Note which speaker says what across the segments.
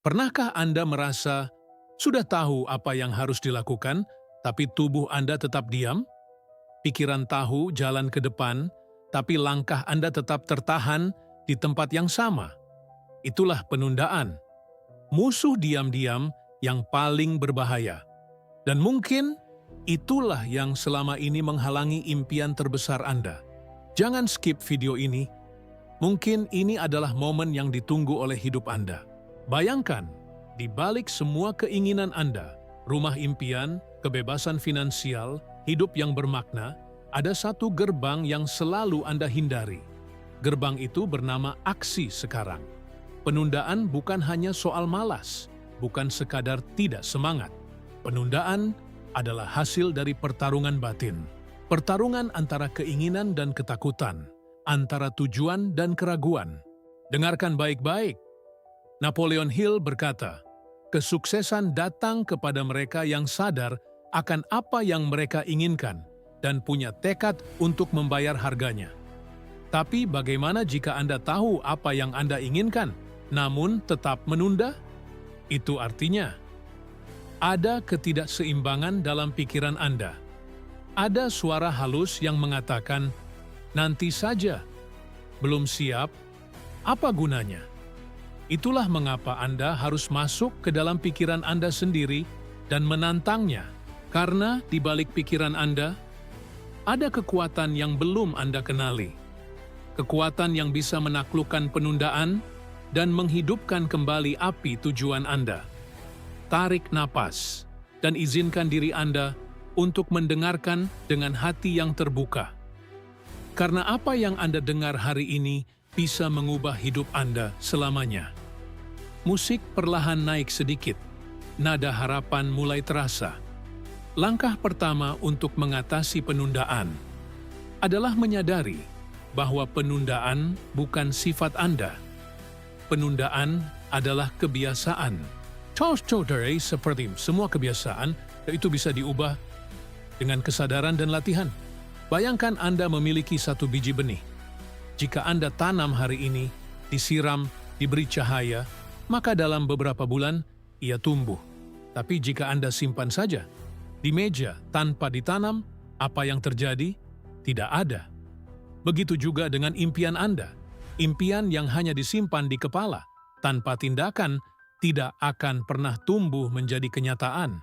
Speaker 1: Pernahkah Anda merasa sudah tahu apa yang harus dilakukan, tapi tubuh Anda tetap diam? Pikiran tahu jalan ke depan, tapi langkah Anda tetap tertahan di tempat yang sama. Itulah penundaan. Musuh diam-diam yang paling berbahaya. Dan mungkin itulah yang selama ini menghalangi impian terbesar Anda. Jangan skip video ini. Mungkin ini adalah momen yang ditunggu oleh hidup Anda. Bayangkan, di balik semua keinginan Anda, rumah impian, kebebasan finansial, hidup yang bermakna, ada satu gerbang yang selalu Anda hindari. Gerbang itu bernama aksi sekarang. Penundaan bukan hanya soal malas, bukan sekadar tidak semangat. Penundaan adalah hasil dari pertarungan batin. Pertarungan antara keinginan dan ketakutan, antara tujuan dan keraguan. Dengarkan baik-baik. Napoleon Hill berkata, kesuksesan datang kepada mereka yang sadar akan apa yang mereka inginkan dan punya tekad untuk membayar harganya. Tapi bagaimana jika Anda tahu apa yang Anda inginkan, namun tetap menunda? Itu artinya, ada ketidakseimbangan dalam pikiran Anda. Ada suara halus yang mengatakan, nanti saja, belum siap, apa gunanya? Itulah mengapa Anda harus masuk ke dalam pikiran Anda sendiri dan menantangnya, karena di balik pikiran Anda, ada kekuatan yang belum Anda kenali. Kekuatan yang bisa menaklukkan penundaan dan menghidupkan kembali api tujuan Anda. Tarik napas dan izinkan diri Anda untuk mendengarkan dengan hati yang terbuka. Karena apa yang Anda dengar hari ini bisa mengubah hidup Anda selamanya. Musik perlahan naik sedikit, nada harapan mulai terasa. Langkah pertama untuk mengatasi penundaan adalah menyadari bahwa penundaan bukan sifat Anda. Penundaan adalah kebiasaan. Saudara, seperti semua kebiasaan, itu bisa diubah dengan kesadaran dan latihan. Bayangkan Anda memiliki satu biji benih. Jika Anda tanam hari ini, disiram, diberi cahaya, maka dalam beberapa bulan ia tumbuh. Tapi jika Anda simpan saja di meja tanpa ditanam, apa yang terjadi? Tidak ada. Begitu juga dengan impian Anda. Impian yang hanya disimpan di kepala, tanpa tindakan, tidak akan pernah tumbuh menjadi kenyataan.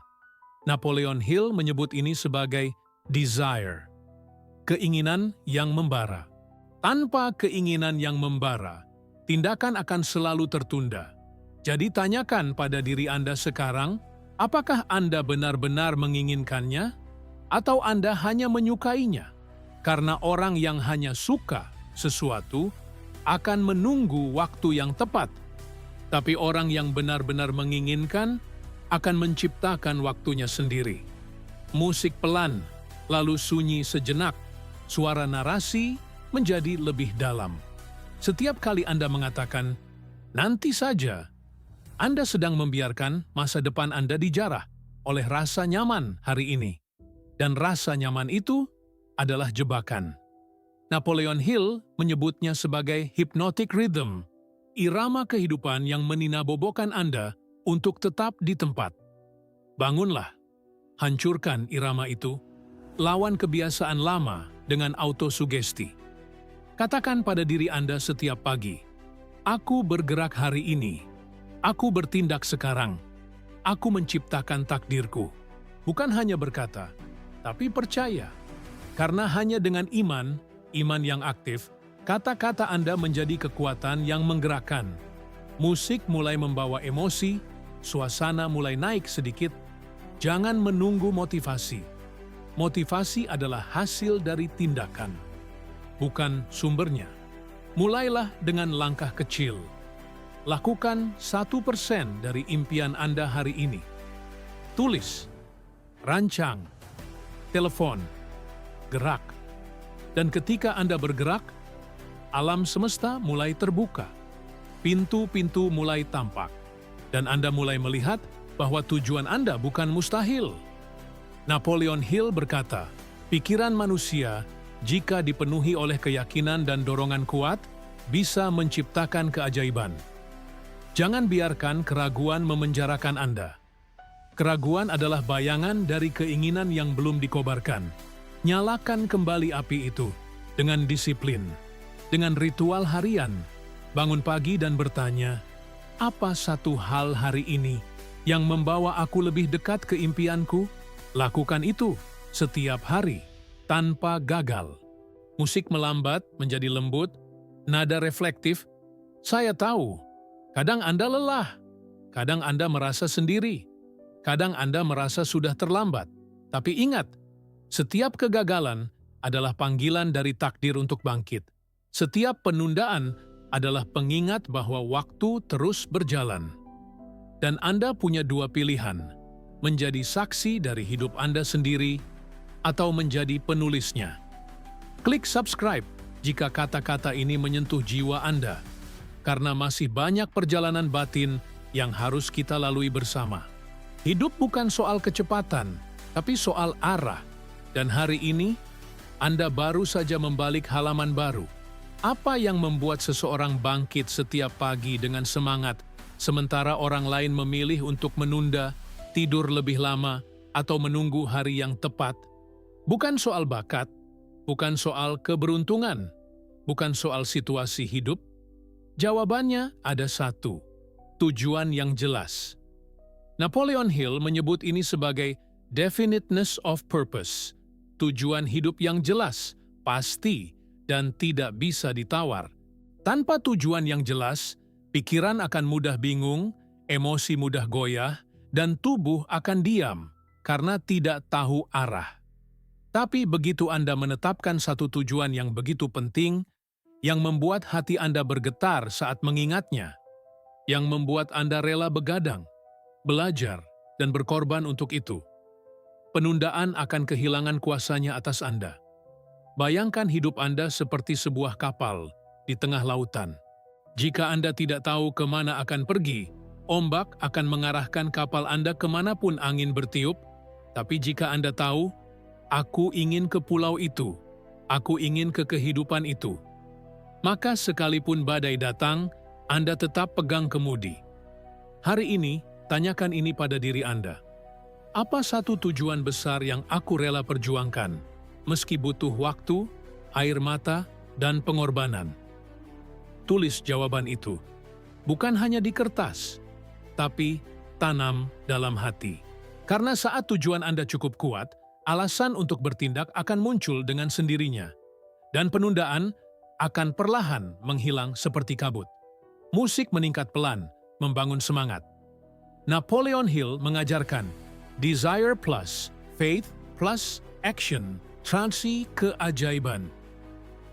Speaker 1: Napoleon Hill menyebut ini sebagai desire, keinginan yang membara. Tanpa keinginan yang membara, tindakan akan selalu tertunda. Jadi tanyakan pada diri Anda sekarang, apakah Anda benar-benar menginginkannya? Atau Anda hanya menyukainya? Karena orang yang hanya suka sesuatu akan menunggu waktu yang tepat. Tapi orang yang benar-benar menginginkan akan menciptakan waktunya sendiri. Musik pelan, lalu sunyi sejenak, suara narasi menjadi lebih dalam. Setiap kali Anda mengatakan, nanti saja, Anda sedang membiarkan masa depan Anda dijarah oleh rasa nyaman hari ini. Dan rasa nyaman itu adalah jebakan. Napoleon Hill menyebutnya sebagai hypnotic rhythm, irama kehidupan yang meninabobokan Anda untuk tetap di tempat. Bangunlah, hancurkan irama itu, lawan kebiasaan lama dengan autosugesti. Katakan pada diri Anda setiap pagi, aku bergerak hari ini, aku bertindak sekarang, aku menciptakan takdirku. Bukan hanya berkata, tapi percaya. Karena hanya dengan iman yang aktif, kata-kata Anda menjadi kekuatan yang menggerakkan. Musik mulai membawa emosi, suasana mulai naik sedikit. Jangan menunggu motivasi. Motivasi adalah hasil dari tindakan, bukan sumbernya. Mulailah dengan langkah kecil. Lakukan 1% dari impian Anda hari ini. Tulis, rancang, telepon, gerak. Dan ketika Anda bergerak, alam semesta mulai terbuka. Pintu-pintu mulai tampak. Dan Anda mulai melihat bahwa tujuan Anda bukan mustahil. Napoleon Hill berkata, pikiran manusia jika dipenuhi oleh keyakinan dan dorongan kuat, bisa menciptakan keajaiban. Jangan biarkan keraguan memenjarakan Anda. Keraguan adalah bayangan dari keinginan yang belum dikobarkan. Nyalakan kembali api itu dengan disiplin, dengan ritual harian. Bangun pagi dan bertanya, apa satu hal hari ini yang membawa aku lebih dekat ke impianku? Lakukan itu setiap hari, tanpa gagal. Musik melambat menjadi lembut, nada reflektif. Saya tahu, kadang Anda lelah, kadang Anda merasa sendiri, kadang Anda merasa sudah terlambat. Tapi ingat, setiap kegagalan adalah panggilan dari takdir untuk bangkit. Setiap penundaan adalah pengingat bahwa waktu terus berjalan. Dan Anda punya dua pilihan, menjadi saksi dari hidup Anda sendiri atau menjadi penulisnya. Klik subscribe jika kata-kata ini menyentuh jiwa Anda, karena masih banyak perjalanan batin yang harus kita lalui bersama. Hidup bukan soal kecepatan, tapi soal arah. Dan hari ini, Anda baru saja membalik halaman baru. Apa yang membuat seseorang bangkit setiap pagi dengan semangat, sementara orang lain memilih untuk menunda, tidur lebih lama, atau menunggu hari yang tepat? Bukan soal bakat, bukan soal keberuntungan, bukan soal situasi hidup. Jawabannya ada satu, tujuan yang jelas. Napoleon Hill menyebut ini sebagai definiteness of purpose, tujuan hidup yang jelas, pasti, dan tidak bisa ditawar. Tanpa tujuan yang jelas, pikiran akan mudah bingung, emosi mudah goyah, dan tubuh akan diam karena tidak tahu arah. Tapi begitu Anda menetapkan satu tujuan yang begitu penting, yang membuat hati Anda bergetar saat mengingatnya, yang membuat Anda rela begadang, belajar, dan berkorban untuk itu, penundaan akan kehilangan kuasanya atas Anda. Bayangkan hidup Anda seperti sebuah kapal di tengah lautan. Jika Anda tidak tahu kemana akan pergi, ombak akan mengarahkan kapal Anda kemanapun angin bertiup. Tapi jika Anda tahu, aku ingin ke pulau itu, aku ingin ke kehidupan itu, maka sekalipun badai datang, Anda tetap pegang kemudi. Hari ini, tanyakan ini pada diri Anda. Apa satu tujuan besar yang aku rela perjuangkan, meski butuh waktu, air mata, dan pengorbanan? Tulis jawaban itu, bukan hanya di kertas, tapi tanam dalam hati. Karena saat tujuan Anda cukup kuat, alasan untuk bertindak akan muncul dengan sendirinya, dan penundaan akan perlahan menghilang seperti kabut. Musik meningkat pelan, membangun semangat. Napoleon Hill mengajarkan, desire plus faith plus action, transi keajaiban.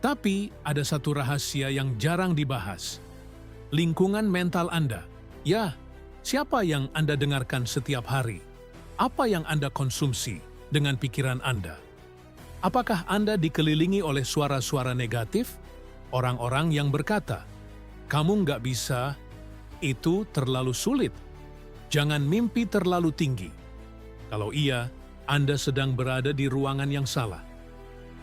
Speaker 1: Tapi ada satu rahasia yang jarang dibahas. Lingkungan mental Anda. Ya, siapa yang Anda dengarkan setiap hari? Apa yang Anda konsumsi dengan pikiran Anda? Apakah Anda dikelilingi oleh suara-suara negatif? Orang-orang yang berkata, kamu nggak bisa, itu terlalu sulit, jangan mimpi terlalu tinggi. Kalau iya, Anda sedang berada di ruangan yang salah.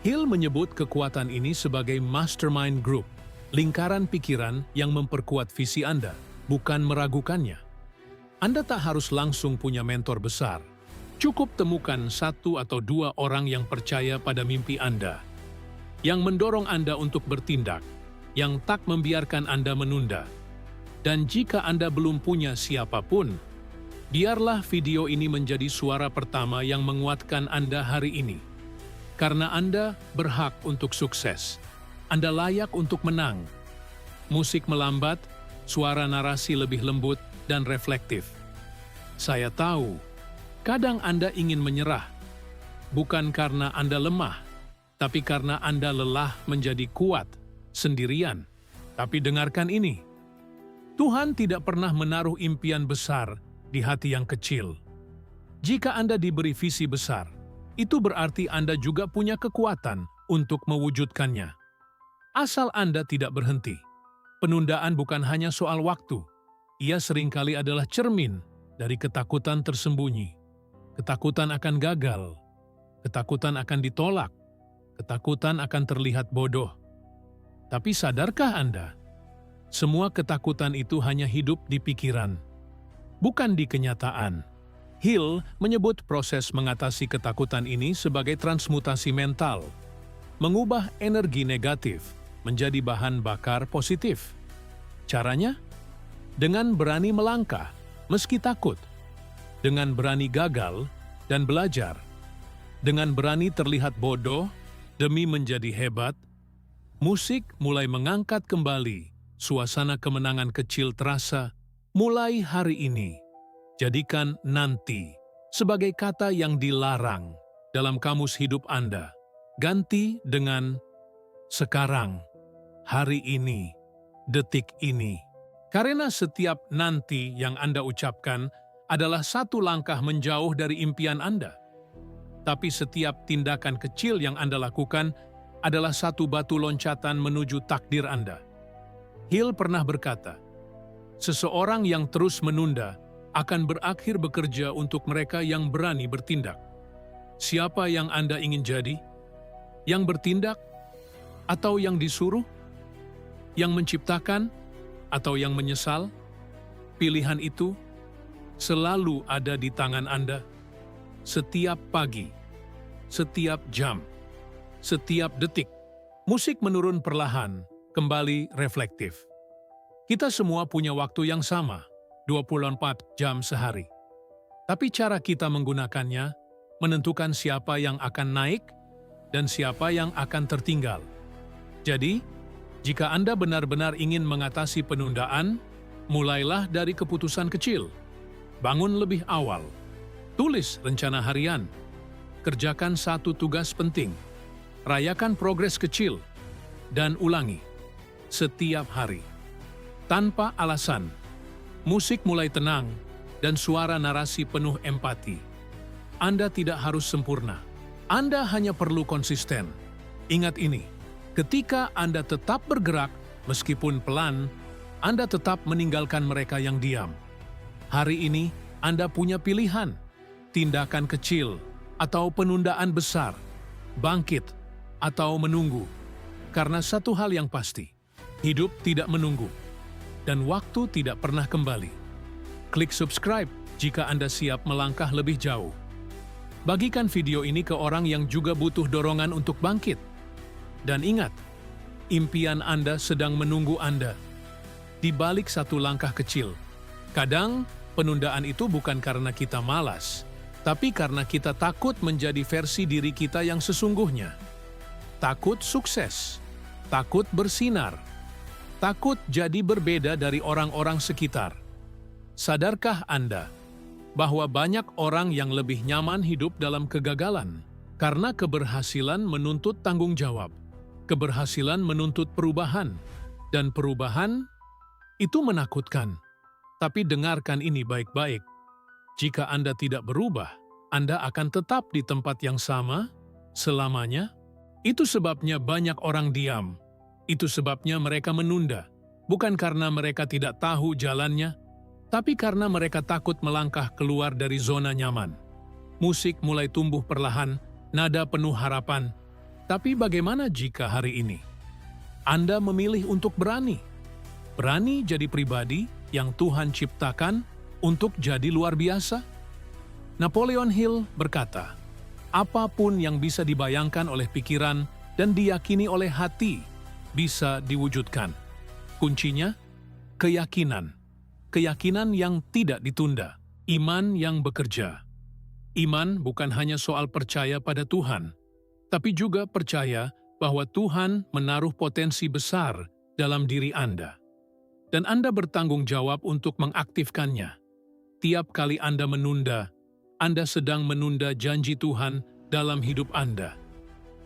Speaker 1: Hill menyebut kekuatan ini sebagai mastermind group, lingkaran pikiran yang memperkuat visi Anda, bukan meragukannya. Anda tak harus langsung punya mentor besar. Cukup temukan satu atau dua orang yang percaya pada mimpi Anda, yang mendorong Anda untuk bertindak, yang tak membiarkan Anda menunda. Dan jika Anda belum punya siapapun, biarlah video ini menjadi suara pertama yang menguatkan Anda hari ini. Karena Anda berhak untuk sukses. Anda layak untuk menang. Musik melambat, suara narasi lebih lembut dan reflektif. Saya tahu, kadang Anda ingin menyerah, bukan karena Anda lemah, tapi karena Anda lelah menjadi kuat, sendirian. Tapi dengarkan ini, Tuhan tidak pernah menaruh impian besar di hati yang kecil. Jika Anda diberi visi besar, itu berarti Anda juga punya kekuatan untuk mewujudkannya. Asal Anda tidak berhenti. Penundaan bukan hanya soal waktu, ia seringkali adalah cermin dari ketakutan tersembunyi. Ketakutan akan gagal, ketakutan akan ditolak, ketakutan akan terlihat bodoh. Tapi sadarkah Anda Semua ketakutan itu hanya hidup di pikiran, bukan di kenyataan. Hill menyebut proses mengatasi ketakutan ini sebagai transmutasi mental, mengubah energi negatif menjadi bahan bakar positif. Caranya? Dengan berani melangkah, meski takut. Dengan berani gagal dan belajar. Dengan berani terlihat bodoh demi menjadi hebat. Musik mulai mengangkat kembali. Suasana kemenangan kecil terasa mulai hari ini. Jadikan nanti sebagai kata yang dilarang dalam kamus hidup Anda. Ganti dengan sekarang, hari ini, detik ini. Karena setiap nanti yang Anda ucapkan adalah satu langkah menjauh dari impian Anda. Tapi setiap tindakan kecil yang Anda lakukan adalah satu batu loncatan menuju takdir Anda. Hill pernah berkata, seseorang yang terus menunda akan berakhir bekerja untuk mereka yang berani bertindak. Siapa yang Anda ingin jadi? Yang bertindak? Atau yang disuruh? Yang menciptakan? Atau yang menyesal? Pilihan itu selalu ada di tangan Anda. Setiap pagi, setiap jam, setiap detik. Musik menurun perlahan, kembali reflektif. Kita semua punya waktu yang sama, 24 jam sehari. Tapi cara kita menggunakannya menentukan siapa yang akan naik dan siapa yang akan tertinggal. Jadi, jika Anda benar-benar ingin mengatasi penundaan, mulailah dari keputusan kecil. Bangun lebih awal. Tulis rencana harian. Kerjakan satu tugas penting. Rayakan progres kecil. Dan ulangi. Setiap hari. Tanpa alasan. Musik mulai tenang, dan suara narasi penuh empati. Anda tidak harus sempurna. Anda hanya perlu konsisten. Ingat ini, ketika Anda tetap bergerak, meskipun pelan, Anda tetap meninggalkan mereka yang diam. Hari ini, Anda punya pilihan. Tindakan kecil, atau penundaan besar. Bangkit, atau menunggu. Karena satu hal yang pasti, hidup tidak menunggu. Dan waktu tidak pernah kembali. Klik subscribe jika Anda siap melangkah lebih jauh. Bagikan video ini ke orang yang juga butuh dorongan untuk bangkit. Dan ingat, impian Anda sedang menunggu Anda. Di balik satu langkah kecil. Kadang, penundaan itu bukan karena kita malas, tapi karena kita takut menjadi versi diri kita yang sesungguhnya. Takut sukses, takut bersinar, takut jadi berbeda dari orang-orang sekitar. Sadarkah Anda bahwa banyak orang yang lebih nyaman hidup dalam kegagalan karena keberhasilan menuntut tanggung jawab, keberhasilan menuntut perubahan, dan perubahan itu menakutkan. Tapi dengarkan ini baik-baik. Jika Anda tidak berubah, Anda akan tetap di tempat yang sama selamanya. Itu sebabnya banyak orang diam. Itu sebabnya mereka menunda, bukan karena mereka tidak tahu jalannya, tapi karena mereka takut melangkah keluar dari zona nyaman. Musik mulai tumbuh perlahan, nada penuh harapan. Tapi bagaimana jika hari ini Anda memilih untuk berani? Berani jadi pribadi yang Tuhan ciptakan untuk jadi luar biasa? Napoleon Hill berkata, apapun yang bisa dibayangkan oleh pikiran dan diyakini oleh hati, bisa diwujudkan. Kuncinya, keyakinan. Keyakinan yang tidak ditunda. Iman yang bekerja. Iman bukan hanya soal percaya pada Tuhan, tapi juga percaya bahwa Tuhan menaruh potensi besar dalam diri Anda. Dan Anda bertanggung jawab untuk mengaktifkannya. Tiap kali Anda menunda, Anda sedang menunda janji Tuhan dalam hidup Anda.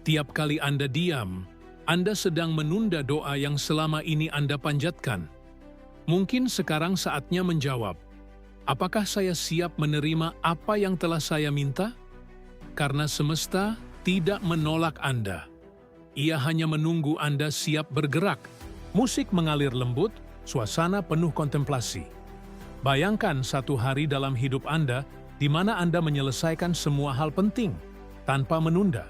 Speaker 1: Tiap kali Anda diam, Anda sedang menunda doa yang selama ini Anda panjatkan. Mungkin sekarang saatnya menjawab, apakah saya siap menerima apa yang telah saya minta? Karena semesta tidak menolak Anda. Ia hanya menunggu Anda siap bergerak. Musik mengalir lembut, suasana penuh kontemplasi. Bayangkan satu hari dalam hidup Anda di mana Anda menyelesaikan semua hal penting tanpa menunda.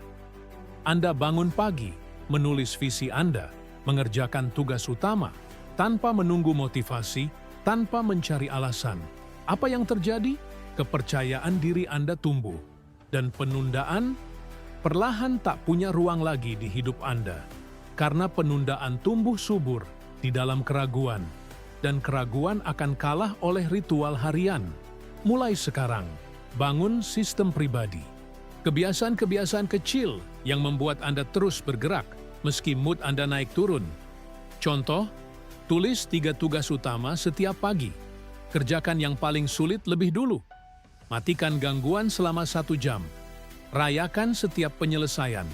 Speaker 1: Anda bangun pagi, menulis visi Anda, mengerjakan tugas utama, tanpa menunggu motivasi, tanpa mencari alasan. Apa yang terjadi? Kepercayaan diri Anda tumbuh, dan penundaan perlahan tak punya ruang lagi di hidup Anda. Karena penundaan tumbuh subur di dalam keraguan, dan keraguan akan kalah oleh ritual harian. Mulai sekarang, bangun sistem pribadi. Kebiasaan-kebiasaan kecil yang membuat Anda terus bergerak meski mood Anda naik turun. Contoh, tulis 3 tugas utama setiap pagi. Kerjakan yang paling sulit lebih dulu. Matikan gangguan selama 1 jam. Rayakan setiap penyelesaian.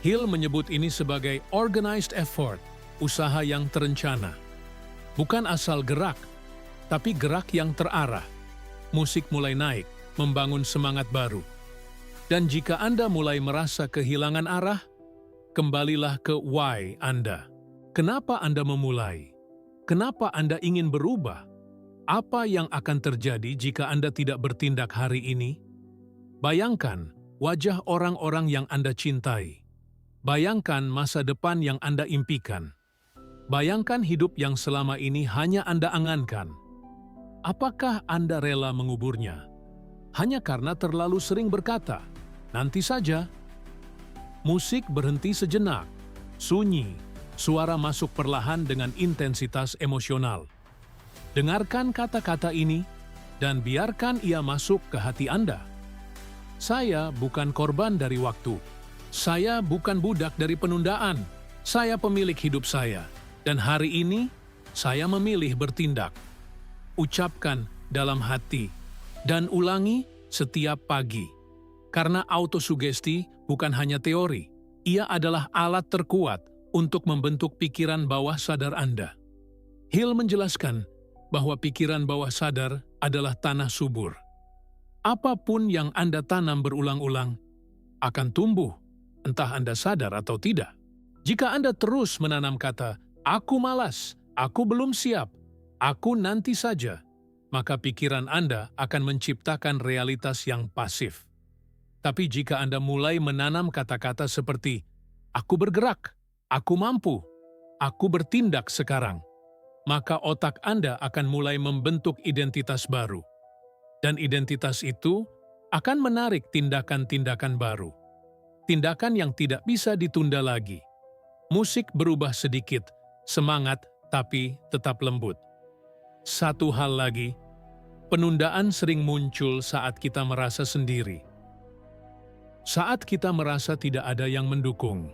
Speaker 1: Hill menyebut ini sebagai organized effort, usaha yang terencana. Bukan asal gerak, tapi gerak yang terarah. Musik mulai naik, membangun semangat baru. Dan jika Anda mulai merasa kehilangan arah, kembalilah ke why Anda. Kenapa Anda memulai? Kenapa Anda ingin berubah? Apa yang akan terjadi jika Anda tidak bertindak hari ini? Bayangkan wajah orang-orang yang Anda cintai. Bayangkan masa depan yang Anda impikan. Bayangkan hidup yang selama ini hanya Anda angankan. Apakah Anda rela menguburnya? Hanya karena terlalu sering berkata, "Nanti saja." Musik berhenti sejenak, sunyi, suara masuk perlahan dengan intensitas emosional. Dengarkan kata-kata ini dan biarkan ia masuk ke hati Anda. Saya bukan korban dari waktu. Saya bukan budak dari penundaan. Saya pemilik hidup saya. Dan hari ini, saya memilih bertindak. Ucapkan dalam hati dan ulangi setiap pagi. Karena autosugesti bukan hanya teori. Ia adalah alat terkuat untuk membentuk pikiran bawah sadar Anda. Hill menjelaskan bahwa pikiran bawah sadar adalah tanah subur. Apapun yang Anda tanam berulang-ulang akan tumbuh, entah Anda sadar atau tidak. Jika Anda terus menanam kata, "Aku malas, aku belum siap, aku nanti saja," maka pikiran Anda akan menciptakan realitas yang pasif. Tapi jika Anda mulai menanam kata-kata seperti, "Aku bergerak, aku mampu, aku bertindak sekarang," maka otak Anda akan mulai membentuk identitas baru. Dan identitas itu akan menarik tindakan-tindakan baru. Tindakan yang tidak bisa ditunda lagi. Musik berubah sedikit, semangat tapi tetap lembut. Satu hal lagi, penundaan sering muncul saat kita merasa sendiri. Saat kita merasa tidak ada yang mendukung.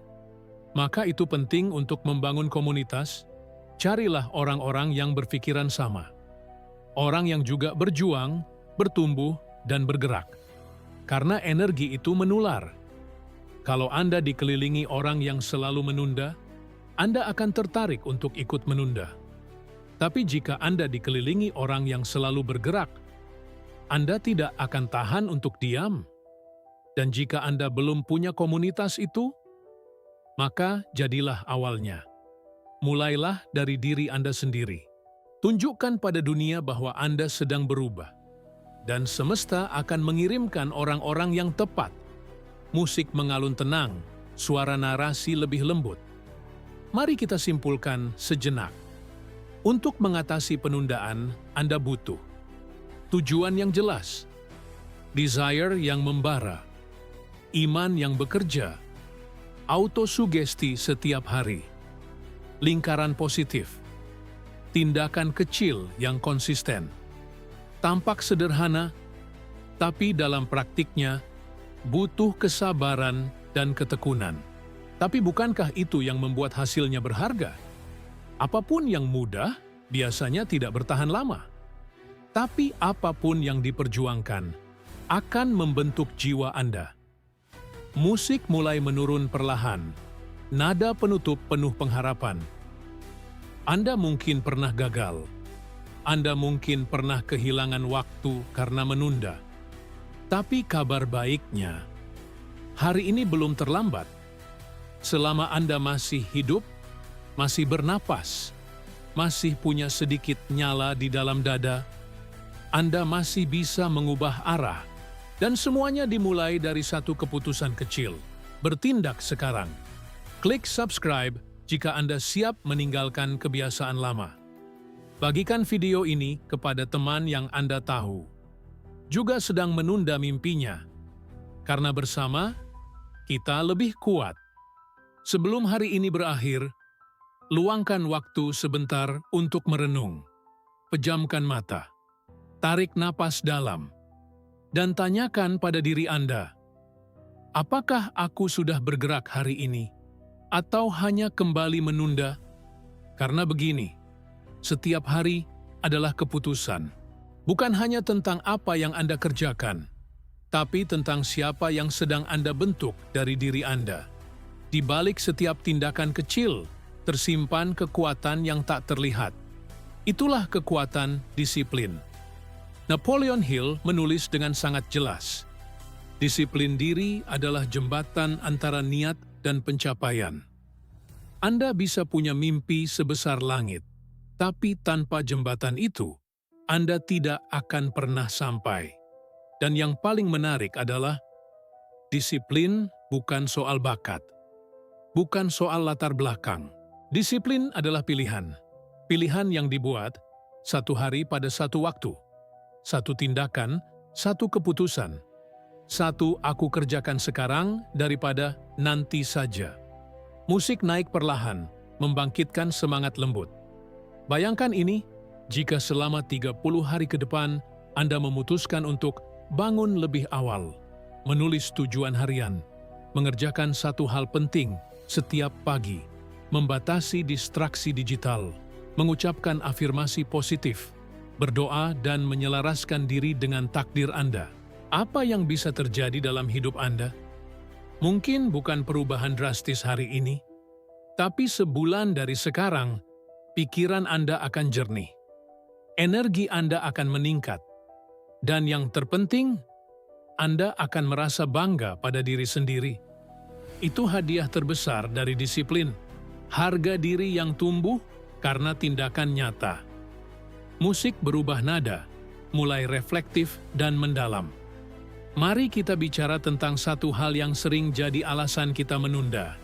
Speaker 1: Maka itu penting untuk membangun komunitas. Carilah orang-orang yang berpikiran sama. Orang yang juga berjuang, bertumbuh, dan bergerak. Karena energi itu menular. Kalau Anda dikelilingi orang yang selalu menunda, Anda akan tertarik untuk ikut menunda. Tapi jika Anda dikelilingi orang yang selalu bergerak, Anda tidak akan tahan untuk diam. Dan jika Anda belum punya komunitas itu, maka jadilah awalnya. Mulailah dari diri Anda sendiri. Tunjukkan pada dunia bahwa Anda sedang berubah. Dan semesta akan mengirimkan orang-orang yang tepat. Musik mengalun tenang, suara narasi lebih lembut. Mari kita simpulkan sejenak. Untuk mengatasi penundaan, Anda butuh tujuan yang jelas, desire yang membara, iman yang bekerja, autosugesti setiap hari, lingkaran positif, tindakan kecil yang konsisten. Tampak sederhana, tapi dalam praktiknya butuh kesabaran dan ketekunan. Tapi bukankah itu yang membuat hasilnya berharga? Apapun yang mudah biasanya tidak bertahan lama. Tapi apapun yang diperjuangkan akan membentuk jiwa Anda. Musik mulai menurun perlahan, nada penutup penuh pengharapan. Anda mungkin pernah gagal. Anda mungkin pernah kehilangan waktu karena menunda. Tapi kabar baiknya, hari ini belum terlambat. Selama Anda masih hidup, masih bernapas, masih punya sedikit nyala di dalam dada, Anda masih bisa mengubah arah. Dan semuanya dimulai dari satu keputusan kecil. Bertindak sekarang. Klik subscribe jika Anda siap meninggalkan kebiasaan lama. Bagikan video ini kepada teman yang Anda tahu juga sedang menunda mimpinya, karena bersama kita lebih kuat. Sebelum hari ini berakhir, luangkan waktu sebentar untuk merenung. Pejamkan mata, tarik napas dalam, dan tanyakan pada diri Anda, apakah aku sudah bergerak hari ini, atau hanya kembali menunda? Karena begini, setiap hari adalah keputusan, bukan hanya tentang apa yang Anda kerjakan, tapi tentang siapa yang sedang Anda bentuk dari diri Anda. Di balik setiap tindakan kecil, tersimpan kekuatan yang tak terlihat. Itulah kekuatan disiplin. Napoleon Hill menulis dengan sangat jelas, disiplin diri adalah jembatan antara niat dan pencapaian. Anda bisa punya mimpi sebesar langit, tapi tanpa jembatan itu, Anda tidak akan pernah sampai. Dan yang paling menarik adalah, disiplin bukan soal bakat, bukan soal latar belakang. Disiplin adalah pilihan. Pilihan yang dibuat satu hari pada satu waktu, satu tindakan, satu keputusan. Satu aku kerjakan sekarang daripada nanti saja. Musik naik perlahan, membangkitkan semangat lembut. Bayangkan ini, jika selama 30 hari ke depan Anda memutuskan untuk bangun lebih awal, menulis tujuan harian, mengerjakan satu hal penting setiap pagi, membatasi distraksi digital, mengucapkan afirmasi positif, berdoa dan menyelaraskan diri dengan takdir Anda. Apa yang bisa terjadi dalam hidup Anda? Mungkin bukan perubahan drastis hari ini, tapi sebulan dari sekarang, pikiran Anda akan jernih, energi Anda akan meningkat, dan yang terpenting, Anda akan merasa bangga pada diri sendiri. Itu hadiah terbesar dari disiplin, harga diri yang tumbuh karena tindakan nyata. Musik berubah nada, mulai reflektif dan mendalam. Mari kita bicara tentang satu hal yang sering jadi alasan kita menunda.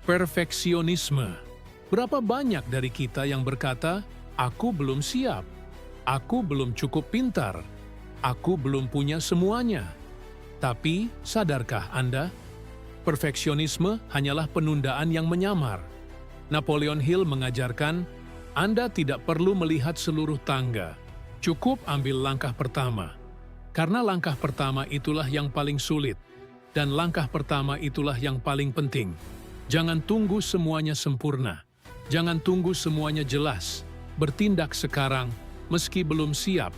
Speaker 1: Perfeksionisme. Berapa banyak dari kita yang berkata, aku belum siap, aku belum cukup pintar, aku belum punya semuanya. Tapi, sadarkah Anda? Perfeksionisme hanyalah penundaan yang menyamar. Napoleon Hill mengajarkan, Anda tidak perlu melihat seluruh tangga. Cukup ambil langkah pertama. Karena langkah pertama itulah yang paling sulit, dan langkah pertama itulah yang paling penting. Jangan tunggu semuanya sempurna. Jangan tunggu semuanya jelas. Bertindak sekarang, meski belum siap.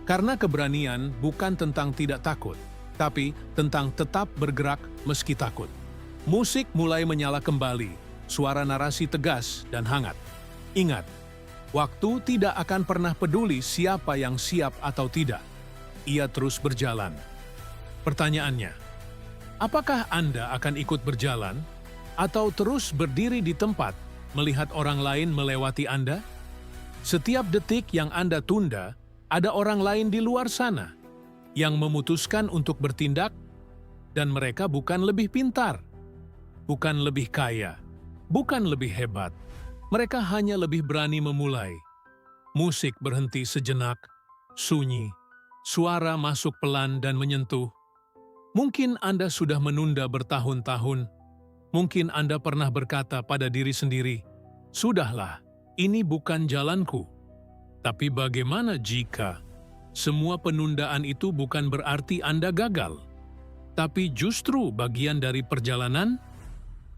Speaker 1: Karena keberanian bukan tentang tidak takut, tapi tentang tetap bergerak meski takut. Musik mulai menyala kembali, suara narasi tegas dan hangat. Ingat, waktu tidak akan pernah peduli siapa yang siap atau tidak. Ia terus berjalan. Pertanyaannya, apakah Anda akan ikut berjalan atau terus berdiri di tempat melihat orang lain melewati Anda? Setiap detik yang Anda tunda, ada orang lain di luar sana yang memutuskan untuk bertindak, dan mereka bukan lebih pintar, bukan lebih kaya, bukan lebih hebat. Mereka hanya lebih berani memulai. Musik berhenti sejenak, sunyi. Suara masuk pelan dan menyentuh. Mungkin Anda sudah menunda bertahun-tahun. Mungkin Anda pernah berkata pada diri sendiri, "Sudahlah, ini bukan jalanku." Tapi bagaimana jika semua penundaan itu bukan berarti Anda gagal, tapi justru bagian dari perjalanan,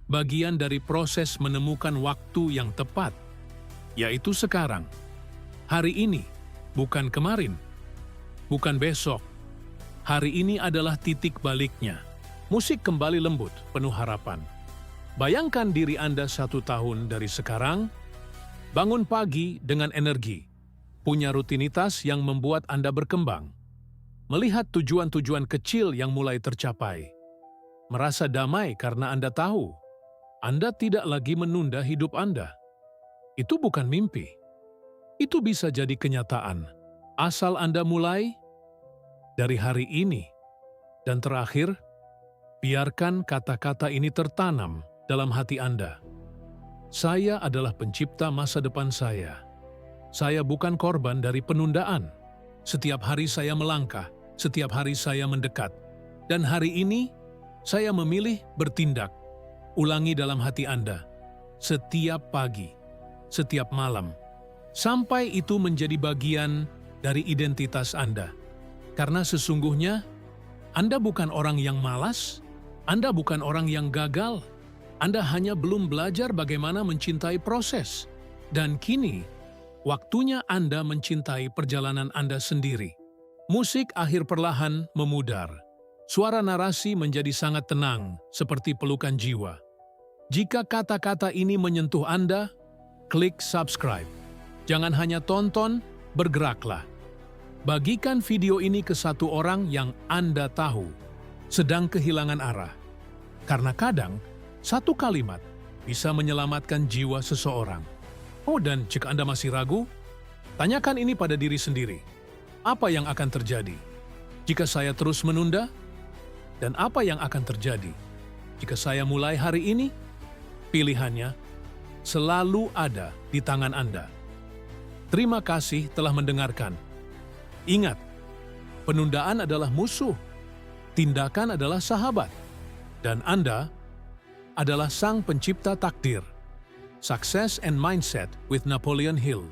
Speaker 1: bagian dari proses menemukan waktu yang tepat, yaitu sekarang, hari ini, bukan kemarin, bukan besok. Hari ini adalah titik baliknya. Musik kembali lembut, penuh harapan. Bayangkan diri Anda 1 tahun dari sekarang, bangun pagi dengan energi, punya rutinitas yang membuat Anda berkembang, melihat tujuan-tujuan kecil yang mulai tercapai, merasa damai karena Anda tahu, Anda tidak lagi menunda hidup Anda. Itu bukan mimpi. Itu bisa jadi kenyataan, asal Anda mulai dari hari ini. Dan terakhir, biarkan kata-kata ini tertanam dalam hati Anda. Saya adalah pencipta masa depan saya. Saya bukan korban dari penundaan. Setiap hari saya melangkah, setiap hari saya mendekat. Dan hari ini, saya memilih bertindak. Ulangi dalam hati Anda, setiap pagi, setiap malam, sampai itu menjadi bagian dari identitas Anda. Karena sesungguhnya, Anda bukan orang yang malas, Anda bukan orang yang gagal, Anda hanya belum belajar bagaimana mencintai proses. Dan kini, waktunya Anda mencintai perjalanan Anda sendiri. Musik akhir perlahan memudar. Suara narasi menjadi sangat tenang, seperti pelukan jiwa. Jika kata-kata ini menyentuh Anda, klik subscribe. Jangan hanya tonton, bergeraklah. Bagikan video ini ke satu orang yang Anda tahu sedang kehilangan arah. Karena kadang, satu kalimat bisa menyelamatkan jiwa seseorang. Oh, dan jika Anda masih ragu, tanyakan ini pada diri sendiri. Apa yang akan terjadi jika saya terus menunda? Dan apa yang akan terjadi jika saya mulai hari ini? Pilihannya selalu ada di tangan Anda. Terima kasih telah mendengarkan. Ingat, penundaan adalah musuh, tindakan adalah sahabat, dan Anda adalah sang pencipta takdir. Success and Mindset with Napoleon Hill.